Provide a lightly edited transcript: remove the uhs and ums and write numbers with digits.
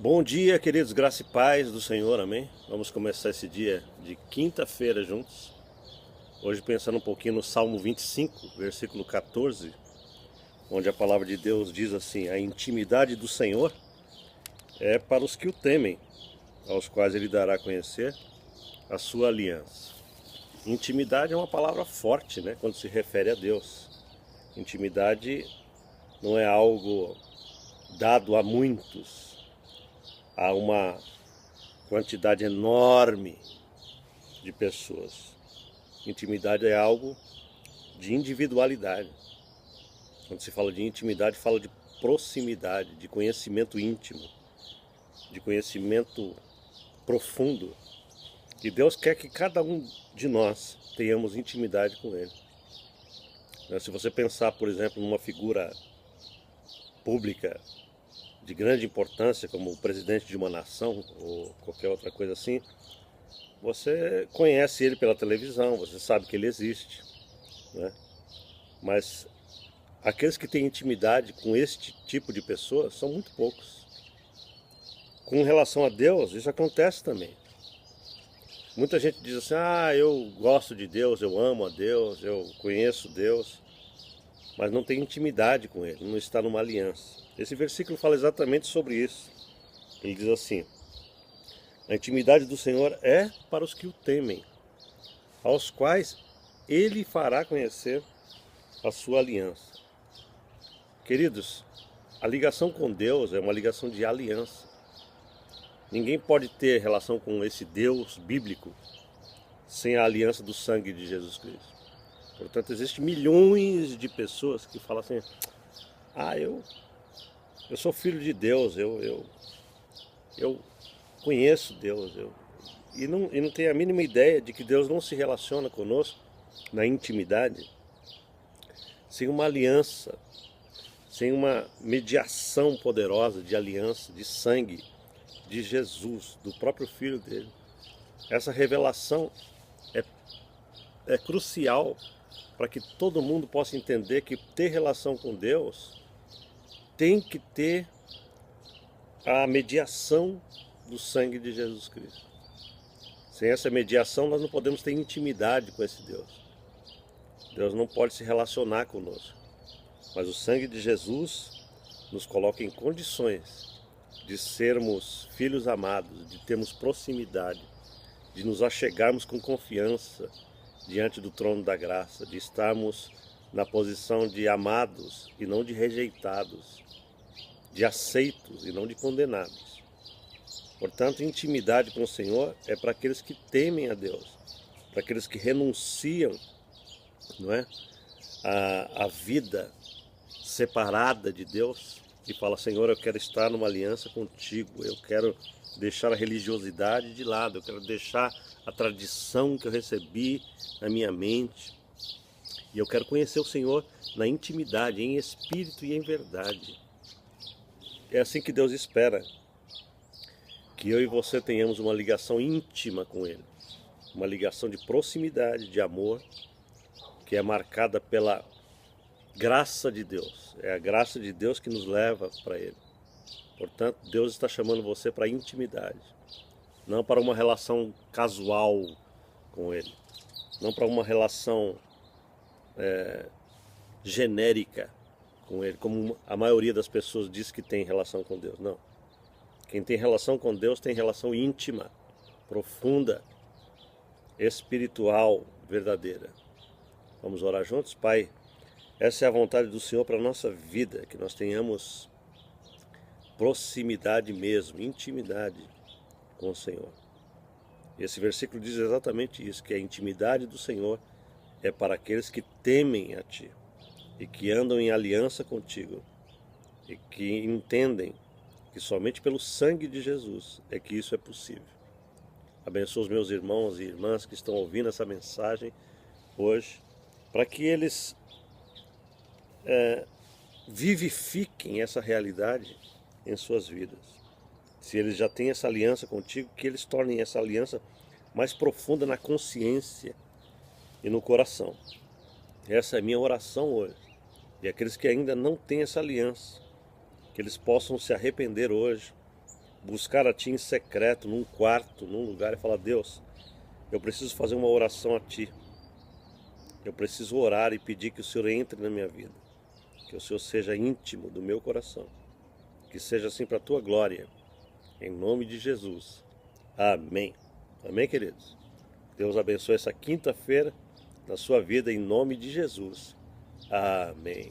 Bom dia, queridos, graça e paz do Senhor, amém? Vamos começar esse dia de quinta-feira juntos. Hoje pensando um pouquinho no Salmo 25, versículo 14, onde a palavra de Deus diz assim: a intimidade do Senhor é para os que o temem, aos quais ele dará a conhecer a sua aliança. Intimidade é uma palavra forte, né, quando se refere a Deus. Intimidade não é algo dado a muitos, há uma quantidade enorme de pessoas. Intimidade é algo de individualidade. Quando se fala de intimidade, fala de proximidade, de conhecimento íntimo, de conhecimento profundo. E Deus quer que cada um de nós tenhamos intimidade com Ele. Se você pensar, por exemplo, numa figura pública de grande importância, como o presidente de uma nação ou qualquer outra coisa assim, você conhece ele pela televisão, você sabe que ele existe, né? Mas aqueles que têm intimidade com este tipo de pessoa são muito poucos. Com relação a Deus, isso acontece também. Muita gente diz assim: ah, eu gosto de Deus, eu amo a Deus, eu conheço Deus, mas não tem intimidade com Ele, não está numa aliança. Esse versículo fala exatamente sobre isso. Ele diz assim: a intimidade do Senhor é para os que o temem, aos quais Ele fará conhecer a sua aliança. Queridos, a ligação com Deus é uma ligação de aliança. Ninguém pode ter relação com esse Deus bíblico sem a aliança do sangue de Jesus Cristo. Portanto, existem milhões de pessoas que falam assim: ah, eu sou filho de Deus, eu conheço Deus, e não tem a mínima ideia de que Deus não se relaciona conosco na intimidade sem uma aliança, sem uma mediação poderosa de aliança, de sangue de Jesus, do próprio Filho dele. Essa revelação é crucial para que todo mundo possa entender que ter relação com Deus tem que ter a mediação do sangue de Jesus Cristo. Sem essa mediação nós não podemos ter intimidade com esse Deus. Deus não pode se relacionar conosco. Mas o sangue de Jesus nos coloca em condições de sermos filhos amados, de termos proximidade, de nos achegarmos com confiança diante do trono da graça, de estarmos na posição de amados e não de rejeitados, de aceitos e não de condenados. Portanto, intimidade com o Senhor é para aqueles que temem a Deus, para aqueles que renunciam, não é, a vida separada de Deus e fala: Senhor, eu quero estar numa aliança contigo, eu quero deixar a religiosidade de lado, eu quero deixar a tradição que eu recebi na minha mente, e eu quero conhecer o Senhor na intimidade, em espírito e em verdade. É assim que Deus espera que eu e você tenhamos uma ligação íntima com Ele, uma ligação de proximidade, de amor, que é marcada pela graça de Deus. É a graça de Deus que nos leva para Ele. Portanto, Deus está chamando você para intimidade, não para uma relação casual com Ele, não para uma relação genérica com Ele, como a maioria das pessoas diz que tem relação com Deus. Não. Quem tem relação com Deus tem relação íntima, profunda, espiritual, verdadeira. Vamos orar juntos? Pai, essa é a vontade do Senhor para a nossa vida, que nós tenhamos proximidade mesmo, intimidade com o Senhor. Esse versículo diz exatamente isso, que a intimidade do Senhor é para aqueles que temem a Ti e que andam em aliança contigo e que entendem que somente pelo sangue de Jesus é que isso é possível. Abençoa os meus irmãos e irmãs que estão ouvindo essa mensagem hoje, para que eles vivifiquem essa realidade em suas vidas. Se eles já têm essa aliança contigo, que eles tornem essa aliança mais profunda na consciência e no coração. Essa é a minha oração hoje. E aqueles que ainda não têm essa aliança, que eles possam se arrepender hoje, buscar a Ti em secreto, num quarto, num lugar e falar: Deus, eu preciso fazer uma oração a Ti. Eu preciso orar e pedir que o Senhor entre na minha vida, que o Senhor seja íntimo do meu coração, que seja assim para a Tua glória, em nome de Jesus. Amém. Amém, queridos? Deus abençoe essa quinta-feira na sua vida, em nome de Jesus. Amém.